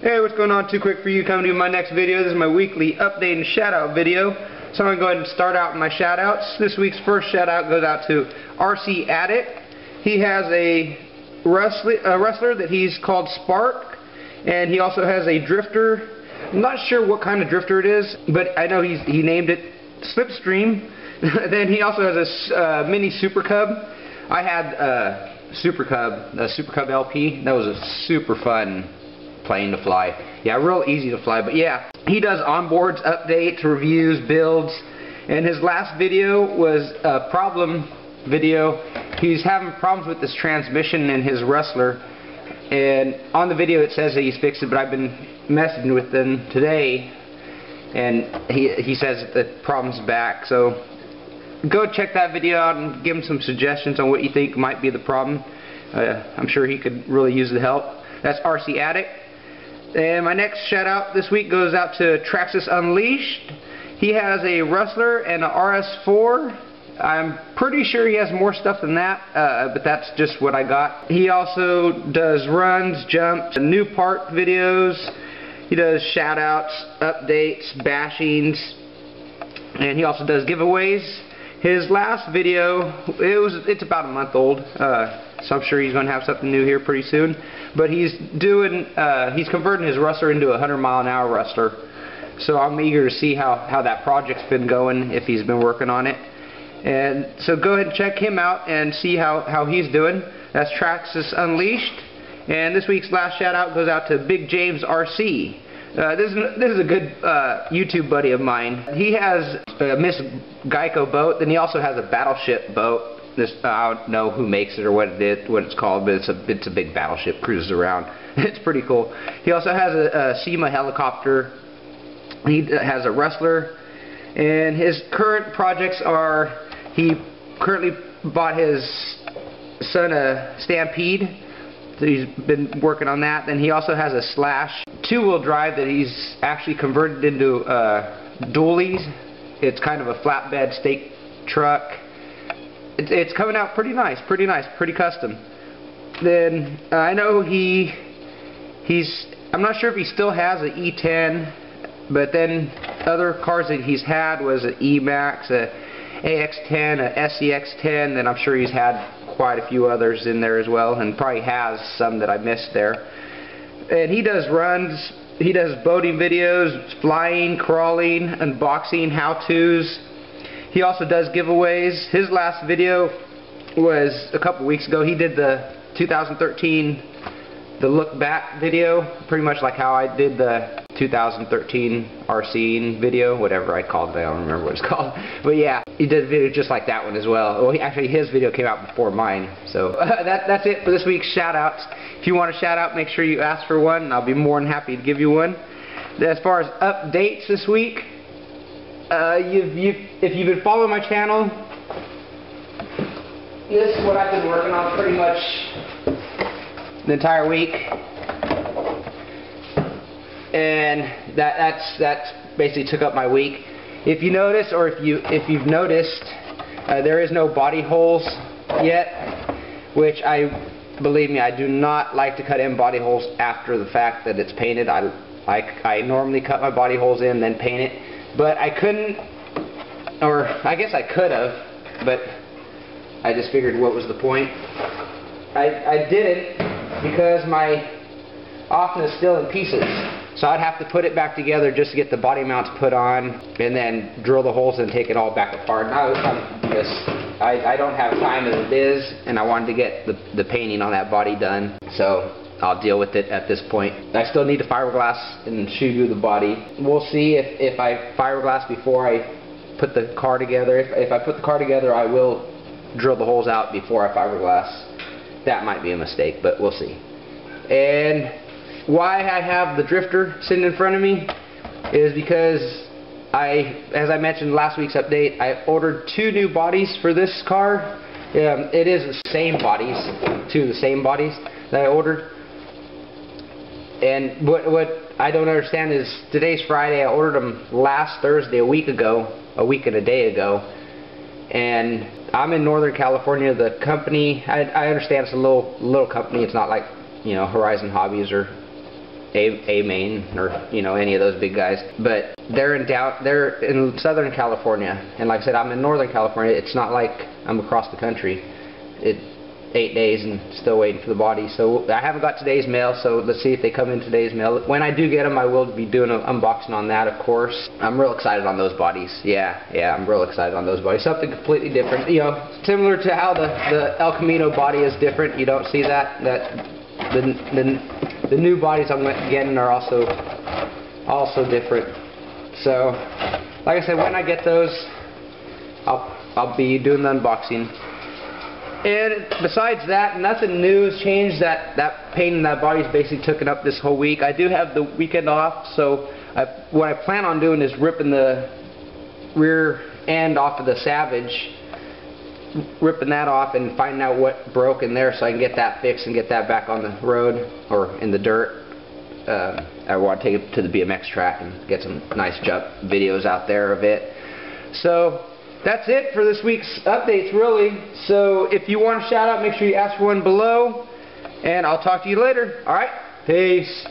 Hey, what's going on? 2cwik4u coming to my next video. This is my weekly update and shoutout video. So I'm going to go ahead and start out with my shoutouts. This week's first shoutout goes out to RC Addict. He has a rustler that he's called Spark, and he also has a drifter. I'm not sure what kind of drifter it is, but I know he named it Slipstream. Then he also has a mini Super Cub. I had Super Cub LP. That was a super fun plane to fly. Yeah, real easy to fly. But yeah, he does onboards, updates, reviews, builds, and his last video was a problem video. He's having problems with this transmission in his Rustler, and on the video it says that he's fixed it, but I've been messaging with him today, and he says that the problem's back. So go check that video out and give him some suggestions on what you think might be the problem. I'm sure he could really use the help. That's RC Addict. And my next shout out this week goes out to Traxxas Unleashed. He has a Rustler and an RS4. I'm pretty sure he has more stuff than that, but that's just what I got. He also does runs, jumps, new part videos. He does shout outs, updates, bashings, and he also does giveaways. His last video, it's about a month old, so I'm sure he's going to have something new here pretty soon. But he's converting his Rustler into a 100-mile-an-hour Rustler. So I'm eager to see how that project's been going, if he's been working on it. And so go ahead and check him out and see how he's doing. That's Traxxas Unleashed. And this week's last shout out goes out to BIGJAMESRC. This is a good YouTube buddy of mine. He has a Miss Geico boat, then he also has a battleship boat. I don't know who makes it or what it's called, but it's a big battleship, cruises around. It's pretty cool. He also has a SEMA helicopter. He has a Rustler, and his current projects are, he currently bought his son a Stampede. So he's been working on that. Then he also has a Slash 2-wheel drive that he's actually converted into dualies. It's kind of a flatbed stake truck. It's coming out pretty nice, pretty custom. Then I know I'm not sure if he still has an E10, but then other cars that he's had was an E-Max, a AX10, a SEX10, then I'm sure he's had quite a few others in there as well, and probably has some that I missed there. And he does runs, he does boating videos, flying, crawling, unboxing, how-tos. He also does giveaways. His last video was a couple weeks ago. He did the 2013 the look back video, pretty much like how I did the 2013 RCing video, whatever I called it. I don't remember what it's called. But yeah, he did a video just like that one as well. Well, actually his video came out before mine. So that's it for this week's shout outs. If you want a shout out, make sure you ask for one, and I'll be more than happy to give you one. As far as updates this week, if you've been following my channel, this is what I've been working on pretty much the entire week, and that's basically took up my week. If you notice, or if you've noticed, there is no body holes yet, which believe me, I do not like to cut in body holes after the fact that it's painted. I normally cut my body holes in, then paint it, but I couldn't, or I guess I could have, but I just figured what was the point. I didn't, because my ofna is still in pieces, so I'd have to put it back together just to get the body mounts put on, and then drill the holes and take it all back apart. I don't have time as it is, and I wanted to get the painting on that body done, so I'll deal with it at this point. I still need to fiberglass and shoe the body. We'll see if I fiberglass before I put the car together. If I put the car together, I will drill the holes out before I fiberglass. That might be a mistake, but we'll see. And why I have the drifter sitting in front of me is because as I mentioned in last week's update, I ordered 2 new bodies for this car. It is the same bodies, 2 of the same bodies that I ordered. And what I don't understand is, today's Friday, I ordered them last Thursday, a week and a day ago. And I'm in Northern California. The company, I understand it's a little company. It's not like, you know, Horizon Hobbies or A main, or you know, any of those big guys. But they're in Southern California, and like I said, I'm in Northern California. It's not like I'm across the country. 8 days and still waiting for the body. So I haven't got today's mail, so let's see if they come in today's mail. When I do get them, I will be doing an unboxing on that, of course. I'm real excited on those bodies. Yeah, I'm real excited on those bodies. Something completely different. You know, similar to how the El Camino body is different. You don't see that. The new bodies I'm getting are also different. So, like I said, when I get those, I'll be doing the unboxing. And besides that, nothing new has changed. That pain in that body's basically taken up this whole week. I do have the weekend off, so what I plan on doing is ripping the rear end off of the Savage, ripping that off and finding out what broke in there so I can get that fixed and get that back on the road or in the dirt. I want to take it to the BMX track and get some nice jump videos out there of it. So that's it for this week's updates, really. So if you want a shout out, make sure you ask for one below, and I'll talk to you later. Alright, peace.